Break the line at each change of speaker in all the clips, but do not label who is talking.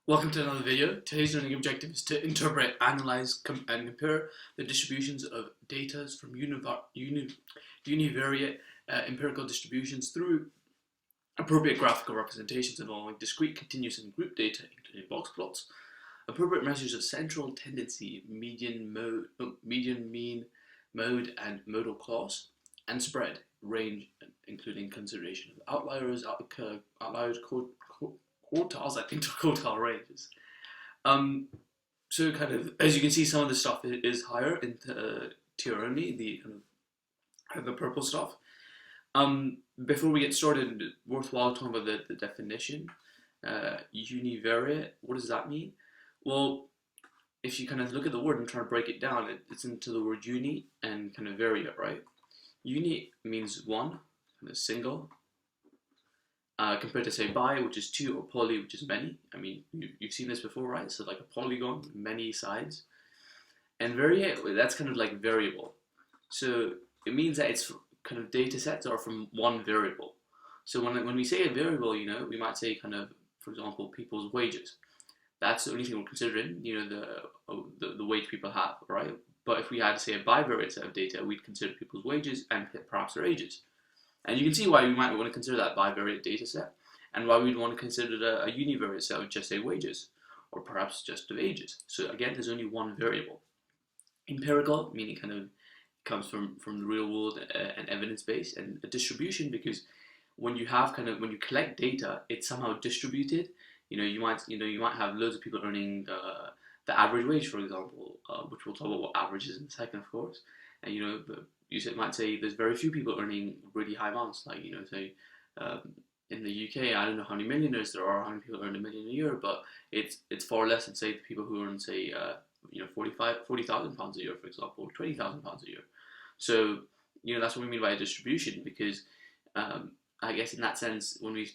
Welcome to another video. Today's learning objective is to interpret, analyze, and compare the distributions of data from univariate empirical distributions through appropriate graphical representations involving discrete, continuous, and group data, including box plots, appropriate measures of central tendency, median, mean, mode, and modal class, and spread, range, including consideration of outliers, quartiles, I think they're quartile ranges. So kind of, as you can see, some of the stuff is higher in tier only, the kind of the purple stuff. Before we get started, worthwhile talking about the definition. Univariate, what does that mean? Well, if you kind of look at the word and try to break it down, it's into the word uni and kind of variate, right? Uni means one, kind of single, compared to say bi, which is two, or poly, which is many. I mean, you've seen this before, right? So like a polygon, many sides. And variate, that's kind of like variable. So it means that it's kind of data sets are from one variable. So when we say a variable, you know, we might say kind of, for example, people's wages. That's the only thing we're considering, you know, the wage people have, right? But if we had to say a bivariate set of data, we'd consider people's wages and perhaps their ages. And you can see why we might want to consider that bivariate data set, and why we'd want to consider a univariate set of just say wages, or perhaps just of ages. So again, there's only one variable. Empirical, meaning kind of comes from the real world and evidence-based, and a distribution because when you have when you collect data, it's somehow distributed. You might have loads of people earning the average wage, for example, which we'll talk about what average is in a second, of course. And you might say there's very few people earning really high amounts, like say in the UK, I don't know how many millionaires there are, how many people earn $1 million a year, but it's far less than say the people who earn say £40,000 a year, for example, or £20,000 a year. So that's what we mean by a distribution, because I guess in that sense, when we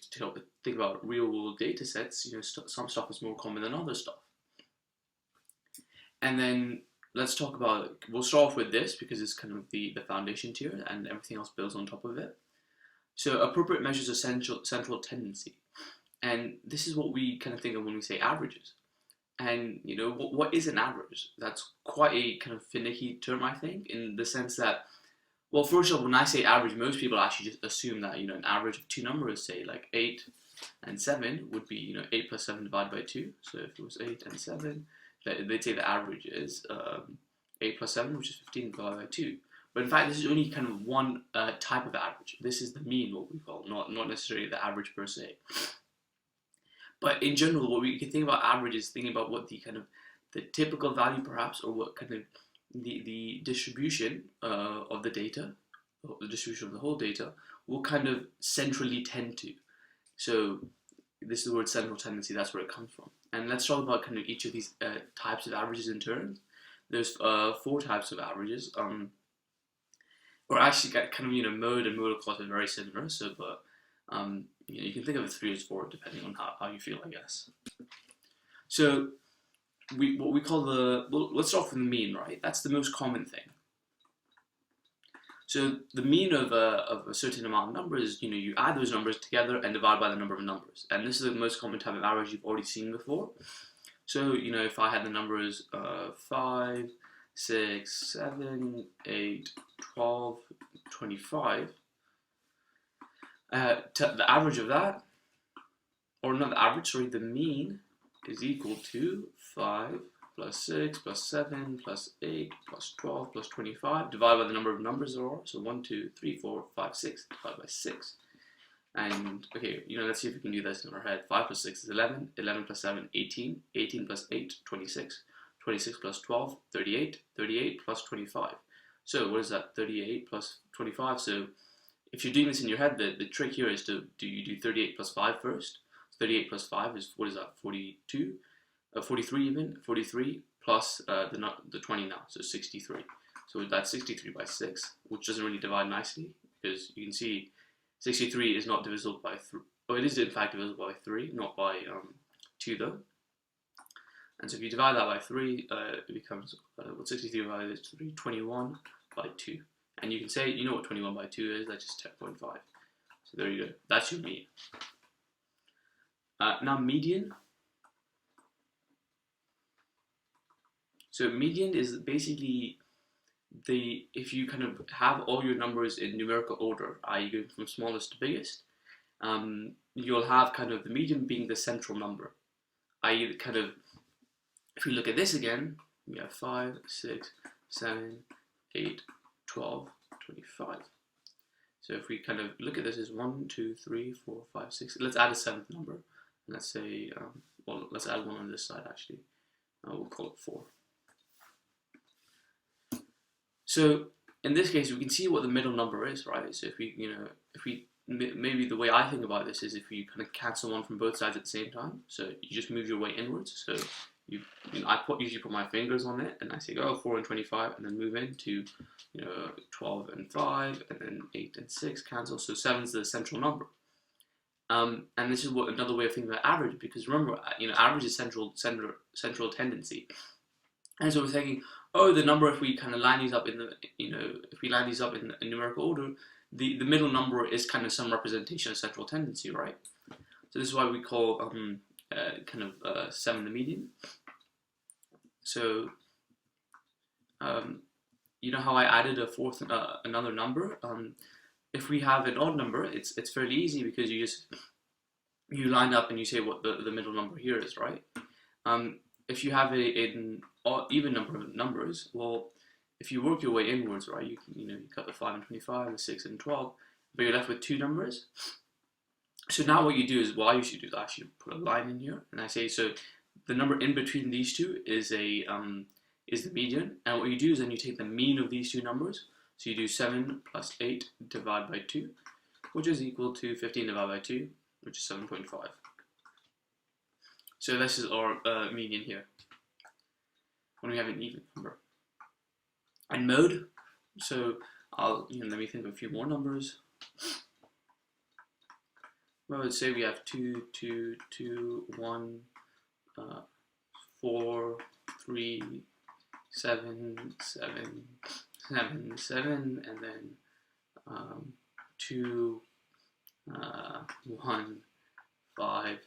think about real world data sets, some stuff is more common than other stuff. And then let's talk about, we'll start off with this because it's kind of the foundation tier and everything else builds on top of it. So appropriate measures of central tendency. And this is what we kind of think of when we say averages. And what is an average? That's quite a kind of finicky term, I think, in the sense that, well, first of all, when I say average, most people actually just assume that, an average of two numbers, say like 8 and 7 would be, 8 plus 7 divided by 2. So if it was 8 and 7, they'd say the average is 8 plus 7, which is 15 divided by 2. But in fact, this is only kind of one type of average. This is the mean, what we call, not necessarily the average per se. But in general, what we can think about average is thinking about what the typical value, perhaps, or what kind of the distribution of the data, or the distribution of the whole data, will kind of centrally tend to. So this is the word central tendency, that's where it comes from. And let's talk about kind of each of these types of averages in turn. There's 4 types of averages. Or actually, kind of mode and modal class are very similar. So, but you can think of it 3 as 4 depending on how you feel, I guess. So what we call let's start with the mean, right? That's the most common thing. So the mean of a certain amount of numbers, you add those numbers together and divide by the number of numbers. And this is the most common type of average you've already seen before. So, if I had the numbers 5, 6, 7, 8, 12, 25, the average of that, or not the average, sorry, the mean is equal to 5 plus 6 plus 7 plus 8 plus 12 plus 25 divided by the number of numbers there are. So 1, 2, 3, 4, 5, 6 divided by 6. And okay, let's see if we can do this in our head. 5 plus 6 is 11, 11 plus 7, 18, 18 plus 8, 26, 26 plus 12, 38, 38 plus 25. So what is that? 38 plus 25. So if you're doing this in your head, the trick here is do you do 38 plus 5 first? 38 plus 5 is, what is that, 42? 43 even, 43 plus the 20 now, so 63. So that's 63 by 6, which doesn't really divide nicely, because you can see 63 is not divisible by 3. Oh, it is in fact divisible by 3, not by 2 though. And so if you divide that by 3, it becomes, 63 divided by 3, 21 by 2. And you can say, what 21 by 2 is, that's just 10.5. So there you go, that's your mean. Now median. So median is basically if you kind of have all your numbers in numerical order, i.e. going from smallest to biggest, you'll have kind of the median being the central number, i.e. kind of, if we look at this again, we have 5, 6, 7, 8, 12, 25. So if we kind of look at this as 1, 2, 3, 4, 5, 6, let's add a 7th number. And let's say, well, let's add one on this side actually. We'll call it 4. So in this case, we can see what the middle number is, right? So if we, maybe the way I think about this is if you kind of cancel one from both sides at the same time. So you just move your way inwards. So I usually put my fingers on it and I say, oh, 4 and 25, and then move into, 12 and 5, and then 8 and 6, cancel. So 7 is the central number. And this is another way of thinking about average, because remember, average is central tendency. And so we're thinking, oh, the number, if we kind of line these up in the, if we line these up in numerical order, the middle number is kind of some representation of central tendency, right? So this is why we call 7 the median. So, you know how I added a fourth, another number? If we have an odd number, it's fairly easy, because you line up and you say what the middle number here is, right? If you have an even number of numbers, well, if you work your way inwards, right, you cut the 5 and 25, the 6 and 12, but you're left with 2 numbers. So now what you do is, what I usually do is actually put a line in here, and I say, so the number in between these two is the median, and what you do is then you take the mean of these two numbers. So you do 7 plus 8 divided by 2, which is equal to 15 divided by 2, which is 7.5. So this is our median here, when we have an even number. And mode, so let me think of a few more numbers. Well, let's say we have 2, 2, 2, 1, 4, 3, 7, 7, 7, 7, and then 2, 1, 5,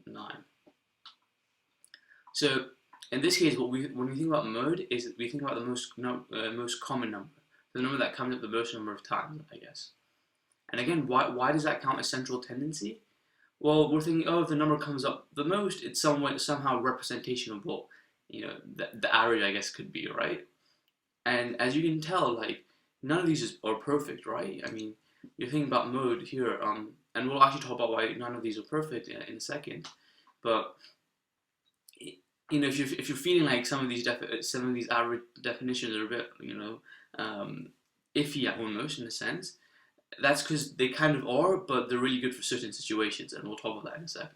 9. So in this case, when we think about mode, is we think about the most common number, the number that comes up the most number of times, I guess. And again, why does that count as central tendency? Well, we're thinking, oh, if the number comes up the most, it's somehow representation of what the average, I guess, could be, right? And as you can tell, like, none of these are perfect, right? I mean, you're thinking about mode here, and we'll actually talk about why none of these are perfect in a second. But if you're feeling like some of these average definitions are a bit iffy almost, in a sense, that's because they kind of are, but they're really good for certain situations, and we'll talk about that in a second.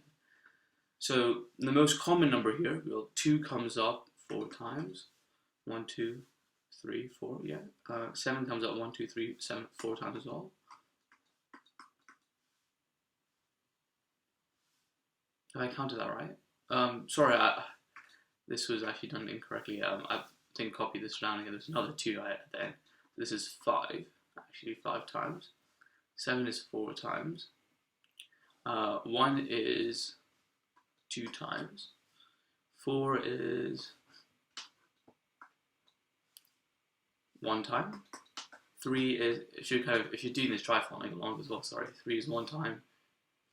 So the most common number here, 2 comes up 4 times. 1, 2, 3, 4, yeah. 7 comes up 1, 2, 3, 7, 4 times as well. Have I counted that right? Sorry, this was actually done incorrectly. I didn't copy this down again. There's another 2 at the end. This is 5, actually 5 times. 7 is 4 times. 1 is 2 times. 4 is 1 time. 3 is, if you're doing this, try following along as well, sorry. 3 is 1 time.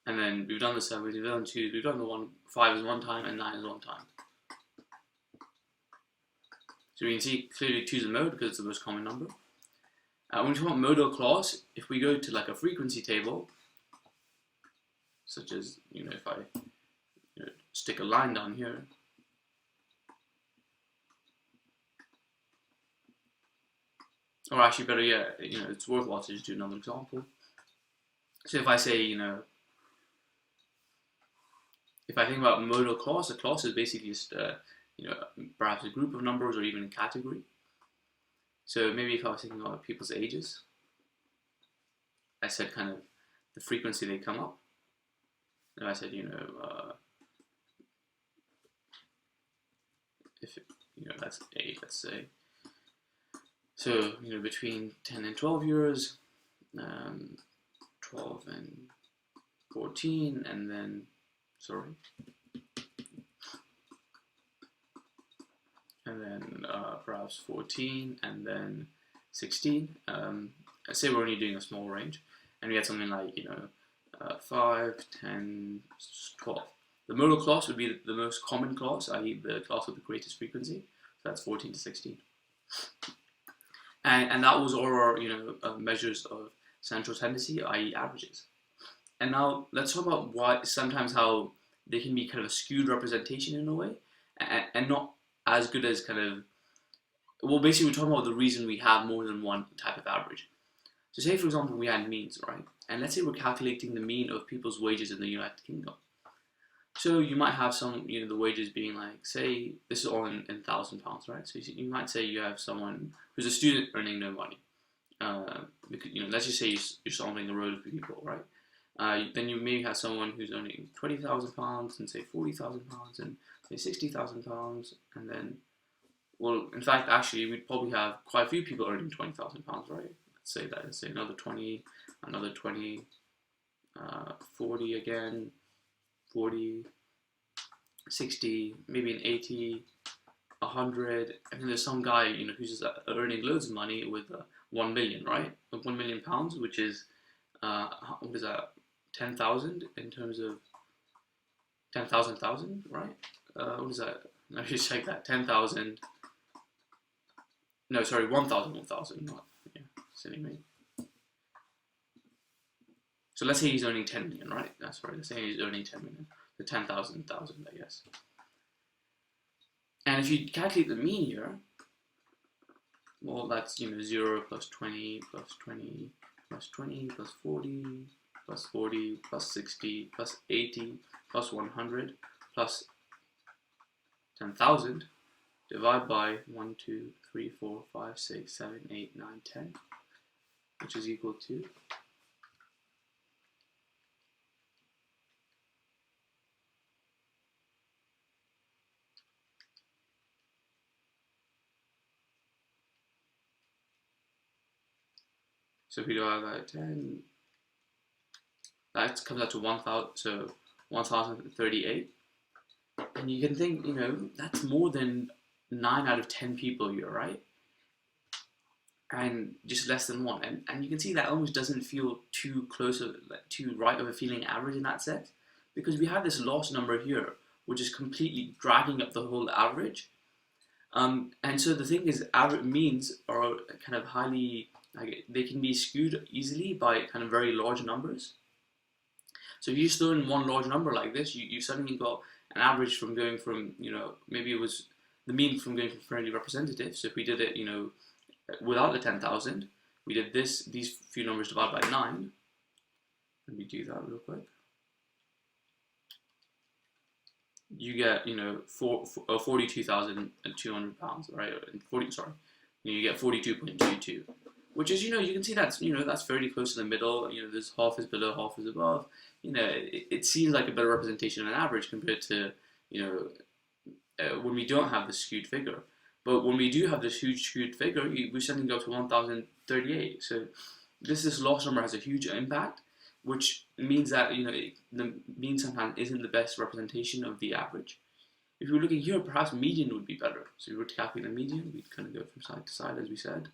And then we've done the 7, we've done 2, we've done the 1, 5 is 1 time, and 9 is 1 time. So we can see clearly 2 is a mode because it's the most common number. When we talk about modal clause, if we go to like a frequency table, such as, if I stick a line down here, or actually better yet, it's worthwhile to just do another example. So if I say, if I think about modal clause, a clause is basically just, perhaps a group of numbers or even a category. So maybe if I was thinking about people's ages, I said kind of the frequency they come up. And I said, if that's age, let's say. So, between 10 and 12 years, 12 and 14, and then, and then perhaps 14, and then 16. Let's say we're only doing a small range, and we had something like 5, 10, 12. The modal class would be the most common class, i.e. the class with the greatest frequency. So that's 14 to 16. And that was all our measures of central tendency, i.e. averages. And now let's talk about why sometimes how they can be kind of a skewed representation in a way, and not as good as basically we're talking about the reason we have more than one type of average. So say for example we had means, right? And let's say we're calculating the mean of people's wages in the United Kingdom. So you might have some, the wages being like, say, this is all in £1,000, right? So you might say you have someone who's a student earning no money. Because, let's just say you're solving a road for people, right? Then you may have someone who's earning £20,000 and say £40,000 and say £60,000, and then, well, in fact, actually, we'd probably have quite a few people earning £20,000, right? Let's say that. Let's say another 20, 40 again, 40, 60, maybe an 80, 100, and then there's some guy, who's just earning loads of money with 1 million, right? £1 million, which is, what is that? 10,000 in terms of 10,000, right? What is that? Let me just check that. 10,000. No, sorry, 1,000, not, silly me. So let's say he's earning 10 million, right? That's right, let's say he's earning 10 million. The 10,000, I guess. And if you calculate the mean here, well, that's, 0 plus 20 plus 20 plus 20 plus 40 plus 40 plus 60 plus 80 plus 100 plus 10,000 divided by 1, 2, 3, 4, 5, 6, 7, 8, 9, 10, which is equal to so if we divide by 10, that comes out to 1,000, so 1,038. And you can think, that's more than 9 out of 10 people here, right? And just less than 1. And you can see that almost doesn't feel too close, too right of a feeling average in that sense, because we have this loss number here, which is completely dragging up the whole average. And so the thing is, average means are kind of highly, they can be skewed easily by kind of very large numbers. So if you just throw in one large number like this, you suddenly got an average from going from, maybe it was the mean from going from fairly representative. So if we did it, without the 10,000, we did these few numbers divided by 9. Let me do that real quick. You get, 42,200 pounds, right? You get 42.22, which is, you can see that's fairly close to the middle. There's half is below, half is above. It seems like a better representation of an average compared to, when we don't have this skewed figure. But when we do have this huge skewed figure, we suddenly go to 1,038. So this loss number has a huge impact, which means that the mean sometimes isn't the best representation of the average. If we were looking here, perhaps median would be better. So if we were to calculate the median, we'd kind of go from side to side, as we said.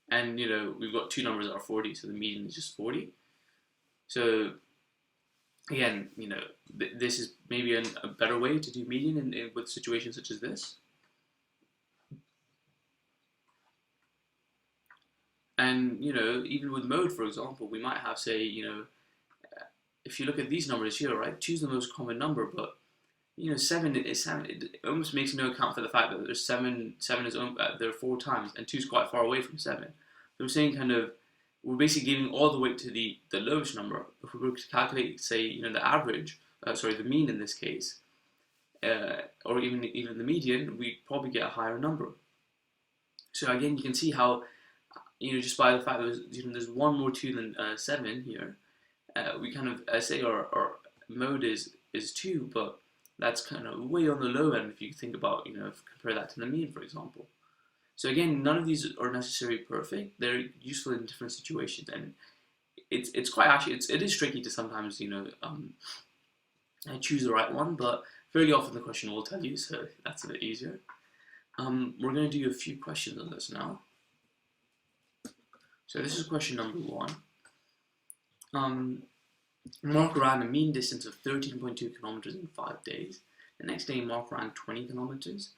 And we've got two numbers that are 40, so the median is just 40. So again, this is maybe a better way to do median with situations such as this. And even with mode, for example, we might have, say, if you look at these numbers here, right, 2 is the most common number, but 7 is 7. It almost makes no account for the fact that there's 7 is there 4 times, and 2 is quite far away from 7. So we're saying we're basically giving all the weight to the lowest number. If we were to calculate, say, the average, the mean in this case, or even the median, we'd probably get a higher number. So again, you can see how, just by the fact that there's 1 more 2 than 7 here, we kind of say our mode is 2, but that's kind of way on the low end if you think about, compare that to the mean, for example. So again, none of these are necessarily perfect. They're useful in different situations, and it's quite actually it is tricky to sometimes choose the right one, but fairly often the question will tell you, so that's a bit easier. We're going to do a few questions on this now. So this is question number 1. Mark ran a mean distance of 13.2 kilometers in 5 days. The next day, Mark ran 20 kilometers.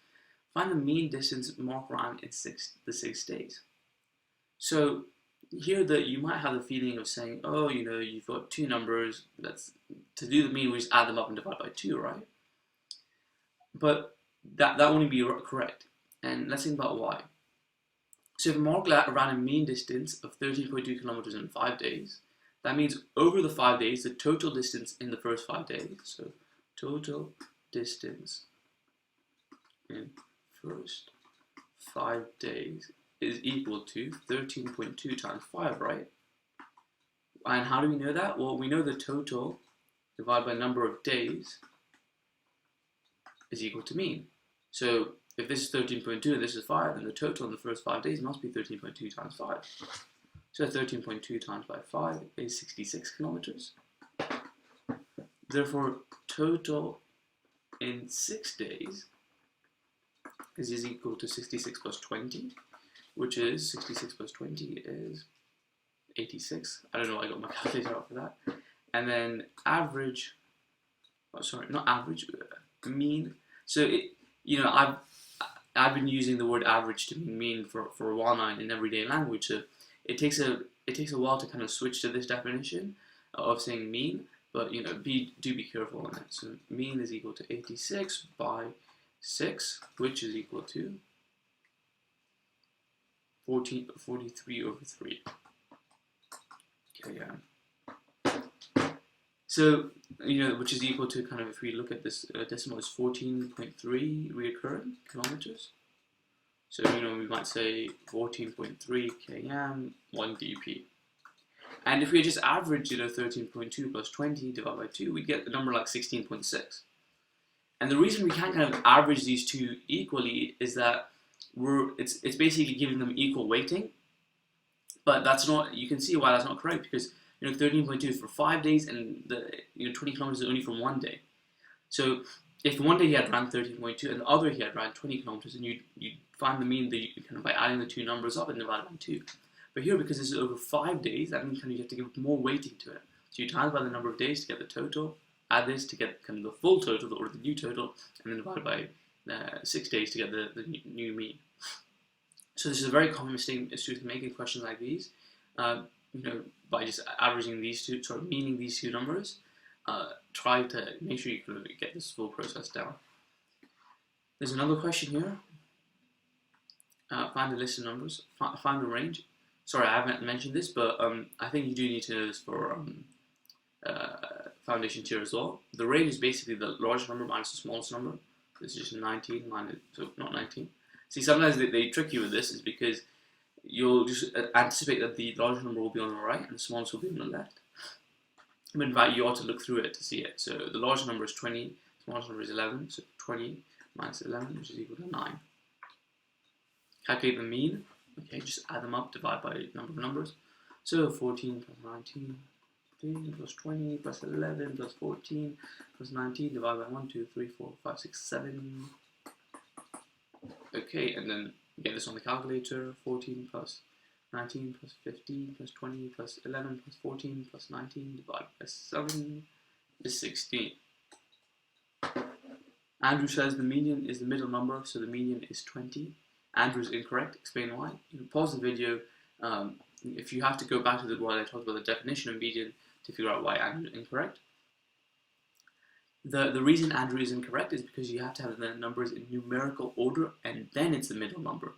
Find the mean distance Mark ran in the 6 days. So here that you might have the feeling of saying, oh, you've got two numbers. To do the mean, we just add them up and divide by 2, right? But that wouldn't be correct. And let's think about why. So if Mark ran a mean distance of 13.2 kilometers in 5 days, that means over the 5 days, the total distance in the first 5 days, so total distance in first 5 days is equal to 13.2 times 5, right? And how do we know that? Well, we know the total divided by number of days is equal to mean. So if this is 13.2 and this is 5, then the total in the first 5 days must be 13.2 times 5. So 13.2 times by 5 is 66 kilometers. Therefore, total in 6 days is equal to 66 plus 20, which is 66 plus 20 is 86. I don't know why I got my calculator out for that. And then average, mean. So I've been using the word average to mean for a while in everyday language. So it takes a while to kind of switch to this definition of saying mean, but do be careful on it. So mean is equal to 86 by 6, which is equal to 43 over 3. Okay, yeah. So which is equal to, kind of, if we look at this decimal, is 14.3 recurrent kilometers. So we might say 14.3 km 1 dp. And if we just average 13.2 plus 20 divided by 2, we get the number like 16.6. And the reason we can't kind of average these two equally is that it's basically giving them equal weighting. But that's not, you can see why that's not correct, because 13.2 is for 5 days, and the 20 kilometers is only from 1 day. So if one day he had ran 13.2 and the other he had ran 20 kilometers, and you find the mean kind of by adding the two numbers up and divide by 2. But here, because this is over 5 days, that means kind of you have to give more weighting to it. So you times by the number of days to get the total, add this to get kind of the full total or the new total, and then divide by 6 days to get the new mean. So this is a very common mistake students make in questions like these. By just averaging these two, meaning these two numbers, try to make sure you can get this full process down. There's another question here. Find the list of numbers. Find the range. Sorry, I haven't mentioned this, but I think you do need to know this for foundation tier as well. The range is basically the largest number minus the smallest number. This is just 19 minus, so not 19. See, sometimes they trick you with this, is because you'll just anticipate that the largest number will be on the right and the smallest will be on the left. But in fact, you ought to look through it to see it. So the largest number is 20, the smallest number is 11, so 20 minus 11, which is equal to 9. Calculate the mean. Okay, just add them up, divide by number of numbers. So 14 plus 19, 15 plus 20 plus 11 plus 14 plus 19, divide by 1, 2, 3, 4, 5, 6, 7. Okay, and then get this on the calculator. 14 plus 19 plus 15 plus 20 plus 11 plus 14 plus 19 divided by 7 is 16. Andrew says the median is the middle number, so the median is 20. Andrew is incorrect. Explain why. You can pause the video if you have to go back to what I talked about, the definition of median, to figure out why Andrew is incorrect. The reason Andrew is incorrect is because you have to have the numbers in numerical order, and then it's the middle number.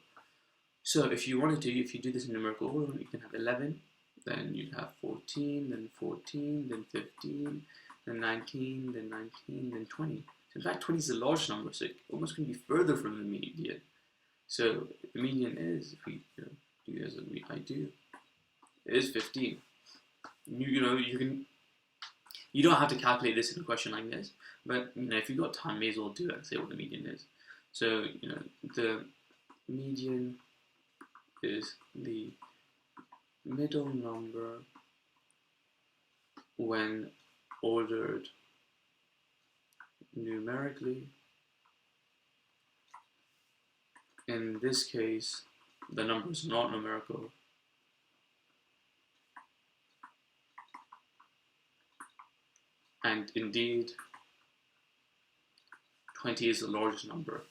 So if you do this in numerical order, you can have 11, then you'd have 14, then 14, then 15, then 19, then 19, then 20. So in fact, 20 is a large number, so it almost can be further from the median. So the median is, if we do as I do, it is 15. You don't have to calculate this in a question like this, but if you've got time, may as well do it and say what the median is. So the median is the middle number when ordered numerically. In this case, the number is not numerical. And indeed, 20 is the largest number.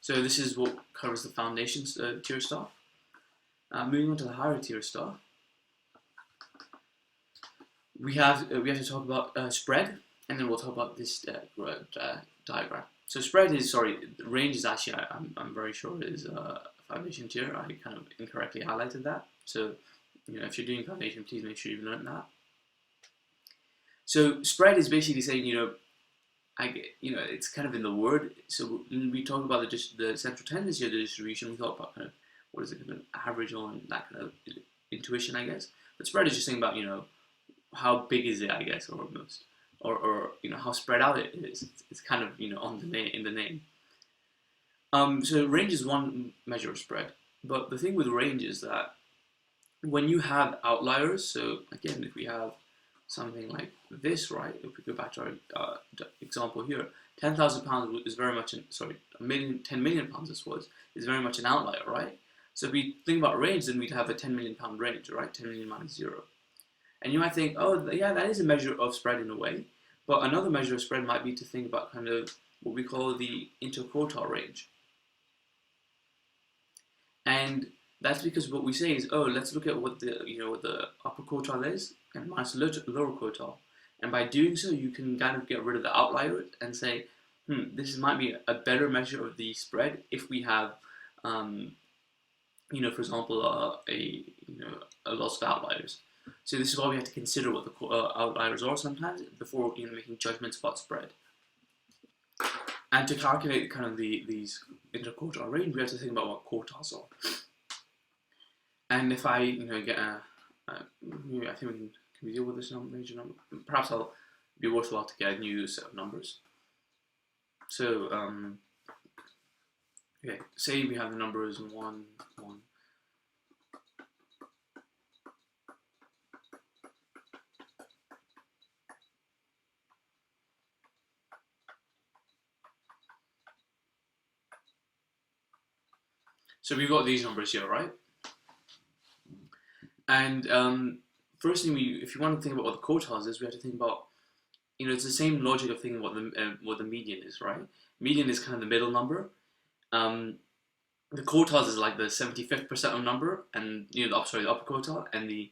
So this is what covers the foundation tier stuff. Moving on to the higher tier stuff, we have to talk about spread, and then we'll talk about this diagram. So spread is, range is actually, I'm very sure is foundation tier. I kind of incorrectly highlighted that. So, if you're doing foundation, please make sure you've learned that. So spread is basically saying, it's kind of in the word. So when we talk about the central tendency of the distribution, we talk about kind of what is it, kind of average on, that kind of intuition, I guess. But spread is just saying about, how big is it, I guess, or almost, or how spread out it is. It's kind of, on the name, in the name. So range is one measure of spread, but the thing with range is that when you have outliers, so again, if we have something like this, right? If we go back to our example here, £10,000 is very much, 10 million pounds is very much an outlier, right? So if we think about range, then we'd have a £10 million range, right? 10 million minus 0. And you might think, oh, yeah, that is a measure of spread in a way. But another measure of spread might be to think about kind of what we call the interquartile range. And that's because what we say is, oh, let's look at what the upper quartile is and minus the lower quartile. And by doing so, you can kind of get rid of the outlier and say, this might be a better measure of the spread if we have, for example, a loss of outliers. So this is why we have to consider what the outliers are sometimes before making judgments about spread. And to calculate kind of these interquartile range, we have to think about what quartiles are. And if I get I think can we deal with this major number? Perhaps I'll be worthwhile to get a new set of numbers. So okay, say we have the numbers 1, 1. So we've got these numbers here, right? And first thing, if you want to think about what the quartiles is, we have to think about, it's the same logic of thinking what the median is, right? Median is kind of the middle number. The quartiles is like the 75th percentile number, and the upper quartile, and the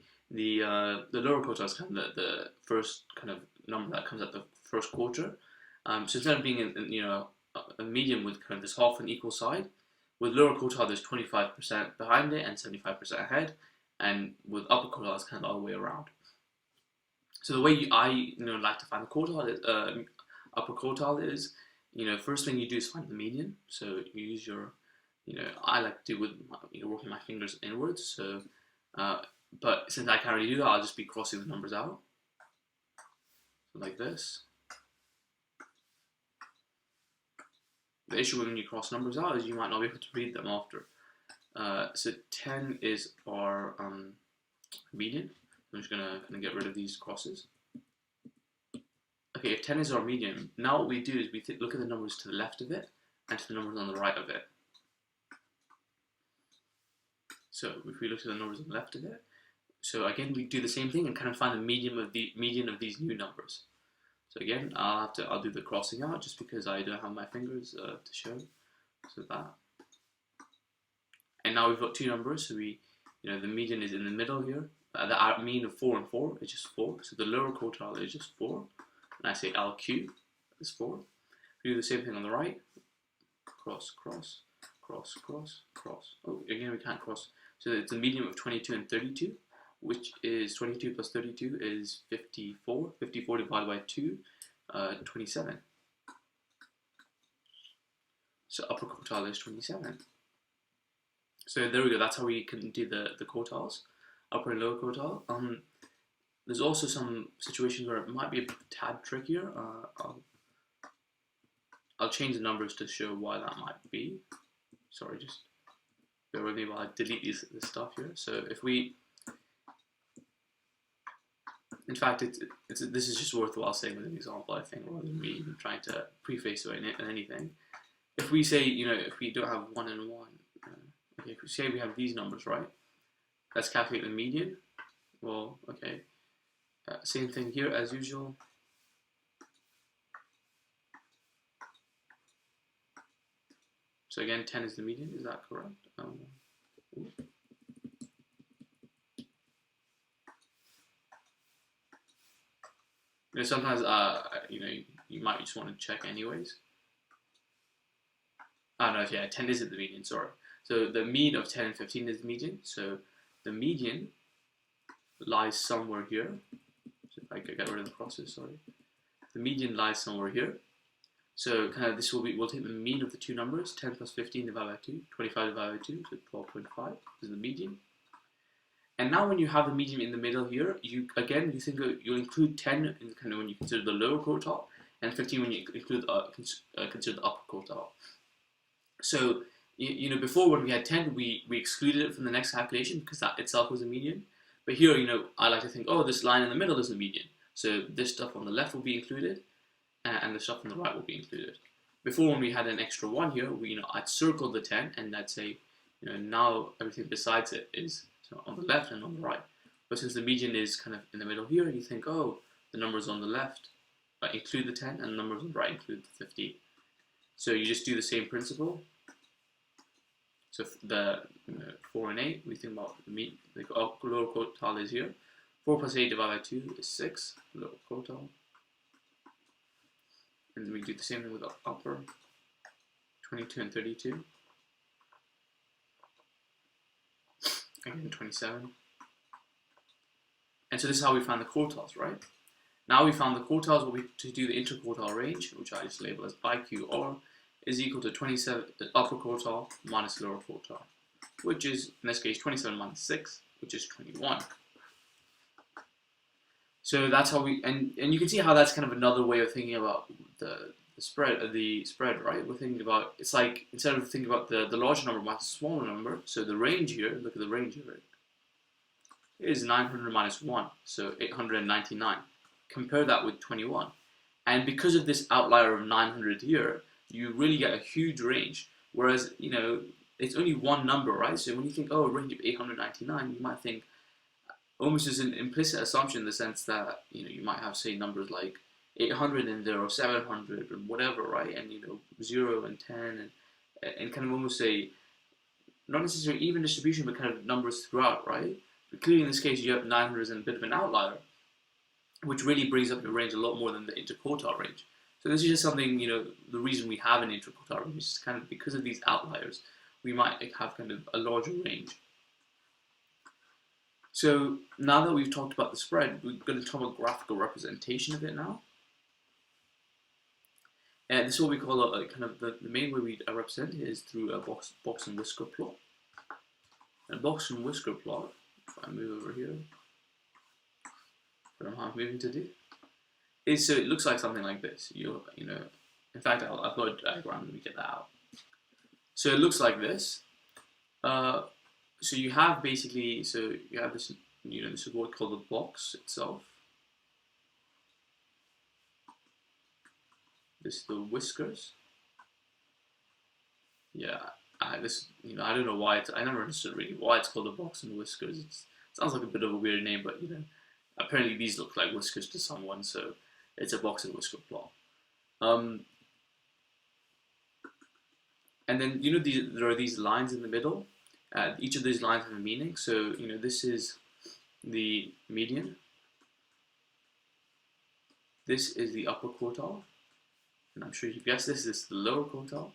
lower quartile is kind of the first kind of number that comes at the first quarter. So instead of being a median with kind of this half and equal side, with lower quartile there's 25% behind it and 75% ahead, and with upper quartile it's kind of the other way around. So the way I like to find the quartile is, upper quartile is, first thing you do is find the median. So you use your, I like to do with working my fingers inwards. So, but since I can't really do that, I'll just be crossing the numbers out, so like this. The issue when you cross numbers out is you might not be able to read them after. So 10 is our median. I'm just gonna kind of get rid of these crosses. Okay, if 10 is our median, now what we do is we look at the numbers to the left of it and to the numbers on the right of it. So if we look at the numbers on the left of it, so again we do the same thing and kind of find the median of these new numbers. So again, I'll do the crossing out just because I don't have my fingers to show. So that. And now we've got two numbers, so the median is in the middle here. The mean of 4 and 4 is just 4. So the lower quartile is just 4. And I say LQ is 4. We do the same thing on the right. Cross, cross, cross, cross, cross. Oh, again we can't cross. So it's a median of 22 and 32, which is 22 plus 32 is 54. 54 divided by 2, 27. So upper quartile is 27. So there we go, that's how we can do the quartiles, upper and lower quartile. There's also some situations where it might be a tad trickier. I'll change the numbers to show why that might be. Sorry, just bear with me while I delete this stuff here. So if we In fact, this is just worthwhile saying with an example, I think, rather than me even trying to preface or anything. If we say, if we don't have 1 and 1, okay, if we say we have these numbers, right? Let's calculate the median. Well, okay, same thing here as usual. So again, 10 is the median, is that correct? Sometimes, you might just want to check anyways. Oh no, yeah, 10 isn't the median, sorry. So the mean of 10 and 15 is the median. So the median lies somewhere here. So if I get rid of the crosses, sorry. The median lies somewhere here. So kind of this we'll take the mean of the two numbers, 10 plus 15 divided by 2, 25 divided by 2, so 12.5 is the median. And now when you have the median in the middle here, you'll include 10 in kind of when you consider the lower quartile, and 15 when you include consider the upper quartile. So before when we had 10, we excluded it from the next calculation because that itself was a median. But here, I like to think, oh, this line in the middle is a median. So this stuff on the left will be included, and the stuff on the right will be included. Before, when we had an extra 1 here, I'd circle the 10, and I'd say, now everything besides it is on the left and on the right. But since the median is kind of in the middle here, you think, oh, the numbers on the left include the 10, and the numbers on the right include the 50. So you just do the same principle. So the 4 and 8, we think about the lower quartile is here. 4 plus 8 divided by 2 is 6, lower quartile. And we do the same thing with the upper, 22 and 32. Again, 27. And so this is how we found the quartiles, right? Now we found the quartiles, to do the interquartile range, which I just label as IQR, is equal to 27, the upper quartile minus lower quartile, which is, in this case, 27 minus 6, which is 21. So that's how and you can see how that's kind of another way of thinking about the spread, right? We're thinking about, it's like, instead of thinking about the larger number minus the smaller number, so the range here, look at the range here, is 900 minus 1, so 899. Compare that with 21. And because of this outlier of 900 here, you really get a huge range, whereas, it's only one number, right? So when you think, oh, a range of 899, you might think, almost as an implicit assumption in the sense that, you might have, say, numbers like 800 in there, or 700, or whatever, right? And, 0 and 10, and kind of almost say, not necessarily even distribution, but kind of numbers throughout, right? But clearly in this case, you have 900 as a bit of an outlier, which really brings up your range a lot more than the interquartile range. So this is just something, the reason we have an interquartile range is kind of because of these outliers, we might have kind of a larger range. So now that we've talked about the spread, we're going to talk about graphical representation of it now. And this is what we call kind of the main way we represent it is through a box and whisker plot. And a box and whisker plot, if I move over here, I don't know how I'm moving to do, is so it looks like something like this. In fact, I'll upload a diagram and we get that out. So it looks like this. So you have basically, you have this, this is what called the box itself. This is the whiskers. Yeah, I don't know why I never understood really why it's called a box and whiskers. It sounds like a bit of a weird name, but apparently these look like whiskers to someone, so it's a box and whisker plot. And then there are these lines in the middle. Each of these lines have a meaning. So this is the median. This is the upper quartile, and I'm sure you've guessed this is the lower quartile.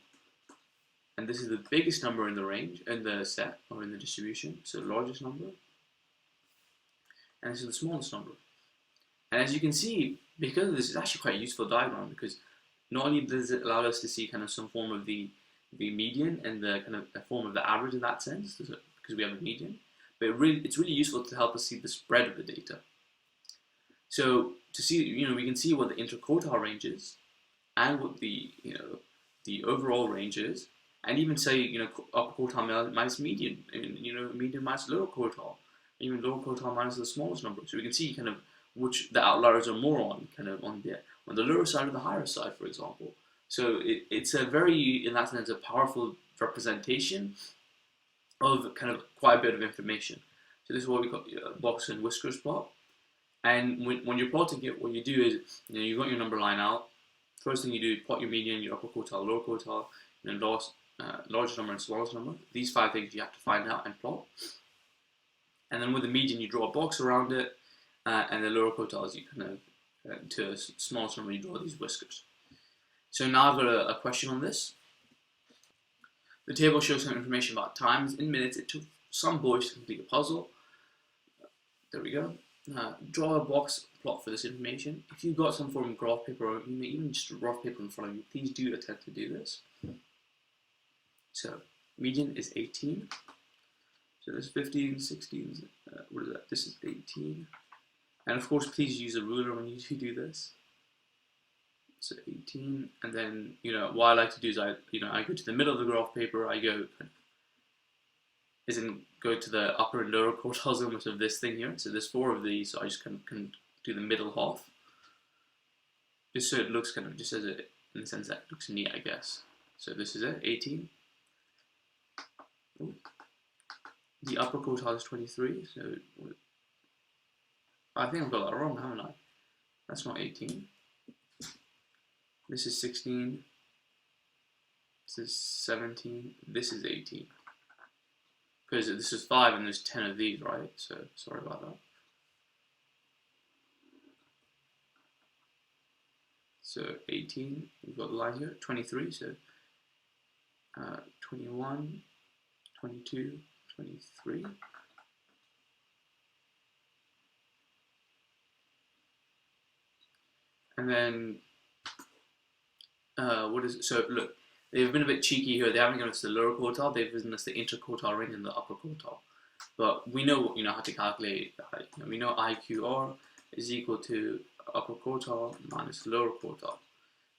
And this is the biggest number in the range, in the set, or in the distribution, so the largest number. And this is the smallest number. And as you can see, because of this, it's actually quite a useful diagram, because not only does it allow us to see kind of some form of the median and the kind of a form of the average in that sense, because we have a median, but it's really useful to help us see the spread of the data. So to see, we can see what the interquartile range is, and what the overall range is, and even say upper quartile minus median, and median minus lower quartile, even lower quartile minus the smallest number. So we can see kind of which the outliers are more on, kind of on the lower side or the higher side, for example. So it's a very, in that sense, a powerful representation of kind of quite a bit of information. So this is what we call a box and whiskers plot. And when you're plotting it, what you do is, you've got your number line out. First thing you do, plot your median, your upper quartile, lower quartile, and then largest number and smallest number. These 5 things you have to find out and plot. And then with the median, you draw a box around it, and the lower quartiles, you kind of, to a smallest number, you draw these whiskers. So now I've got a question on this. The table shows some information about times in minutes it took some boys to complete a puzzle. There we go. Draw a box plot for this information. If you've got some form of graph paper or even just a rough paper in front of you, please do attempt to do this. So median is 18. So there's 15, 16, what is that? This is 18. And of course, please use a ruler when you do this. So 18, and then, what I like to do is I go to the middle of the graph paper, I go to the upper and lower quartiles almost of this thing here. So there's 4 of these, so I just can do the middle half. Just so it looks kind of, just as in the sense that it looks neat, I guess. So this is it, 18. Ooh. The upper quartile is 23, so I think I've got that wrong, haven't I? That's not 18. This is 16. This is 17. This is 18. Because this is 5 and there's 10 of these, right? So sorry about that. So 18, we've got the line here. 23, so 21, 22, 23. And then, what is it? So look, they've been a bit cheeky here. They haven't given us the lower quartile. They've given us the interquartile range and the upper quartile. But we know, how to calculate. We know IQR is equal to upper quartile minus lower quartile.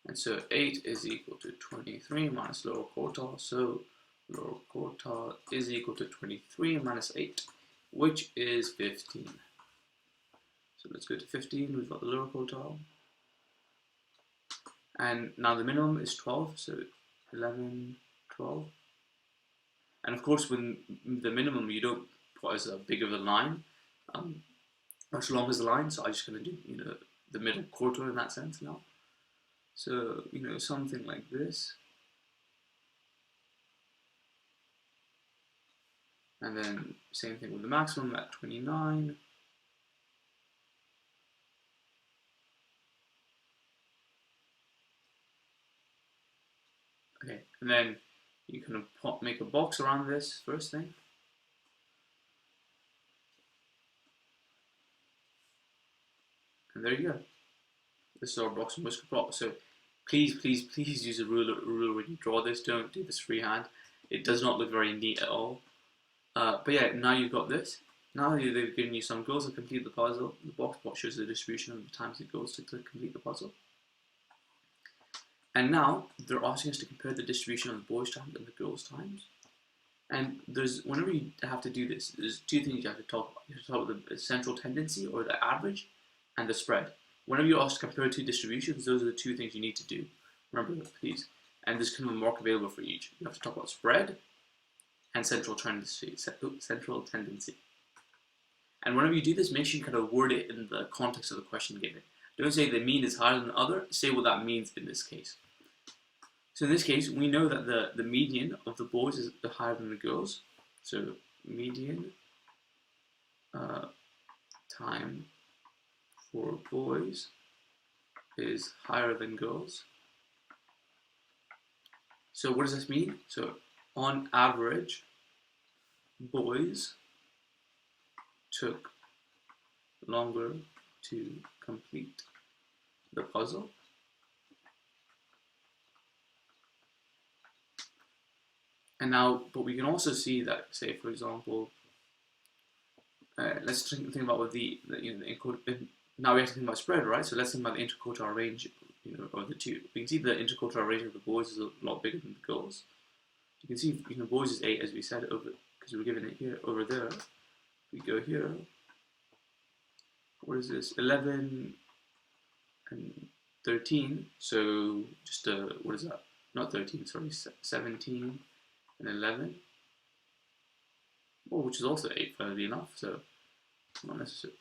And so 8 is equal to 23 minus lower quartile. So lower quartile is equal to 23 minus 8, which is 15. So let's go to 15. We've got the lower quartile. And now the minimum is 12, so 11, 12. And of course, with the minimum, you don't put as big of a line, as long as the line. So I'm just going to do, the middle quarter in that sense now. So, something like this. And then same thing with the maximum at 29. Okay, and then you kind of make a box around this first thing. And there you go. This is our box and whisker plot. So please use a ruler when you draw this. Don't do this freehand. It does not look very neat at all. But yeah, now you've got this. Now they've given you some goals to complete the puzzle. The box plot shows the distribution of the times it goes to complete the puzzle. And now they're asking us to compare the distribution of the boys' times and the girls' times. And whenever you have to do this, there's 2 things you have to talk about. You have to talk about the central tendency or the average and the spread. Whenever you're asked to compare 2 distributions, those are the 2 things you need to do. Remember that, please. And there's kind of a mark available for each. You have to talk about spread and central tendency. And whenever you do this, make sure you kind of word it in the context of the question given. Don't say the mean is higher than the other. Say what that means in this case. So in this case, we know that the median of the boys is higher than the girls. So median time for boys is higher than girls. So what does this mean? So on average, boys took longer to complete the puzzle. And now, but we can also see that, say, for example, let's think about what now we have to think about spread, right? So let's think about the interquartile range, of the 2. We can see the interquartile range of the boys is a lot bigger than the girls. You can see, boys is 8, as we said, over because we were given it here. Over there, we go here. what is this? 11 and 13. So just what is that? Not 13. Sorry, 17 and 11. Oh, which is also 8, funnily enough. So not necessarily.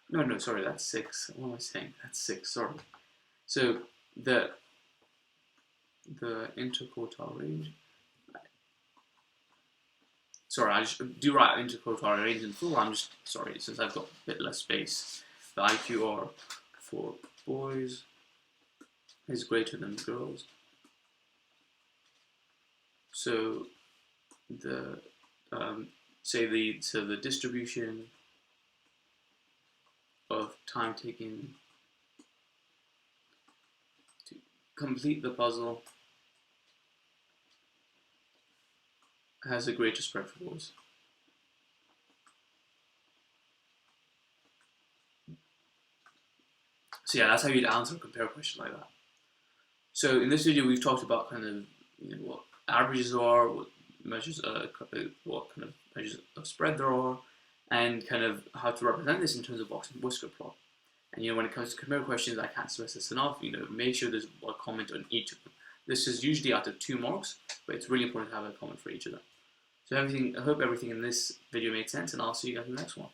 No, sorry, that's 6. What am I saying? That's 6. Sorry. So the interquartile range. Sorry, I just do write interquartile range in full. I'm just sorry, since I've got a bit less space. The IQR for boys is greater than girls. So the the distribution of time taken to complete the puzzle has a greater spread for boys. So yeah, that's how you'd answer a compare question like that. So in this video, we've talked about kind of what averages are, what measures, what kind of measures of spread there are, and kind of how to represent this in terms of box and whisker plot. And when it comes to compare questions, I can't stress this enough. Make sure there's a comment on each of them. This is usually out of 2 marks, but it's really important to have a comment for each of them. So I hope everything in this video made sense, and I'll see you guys in the next one.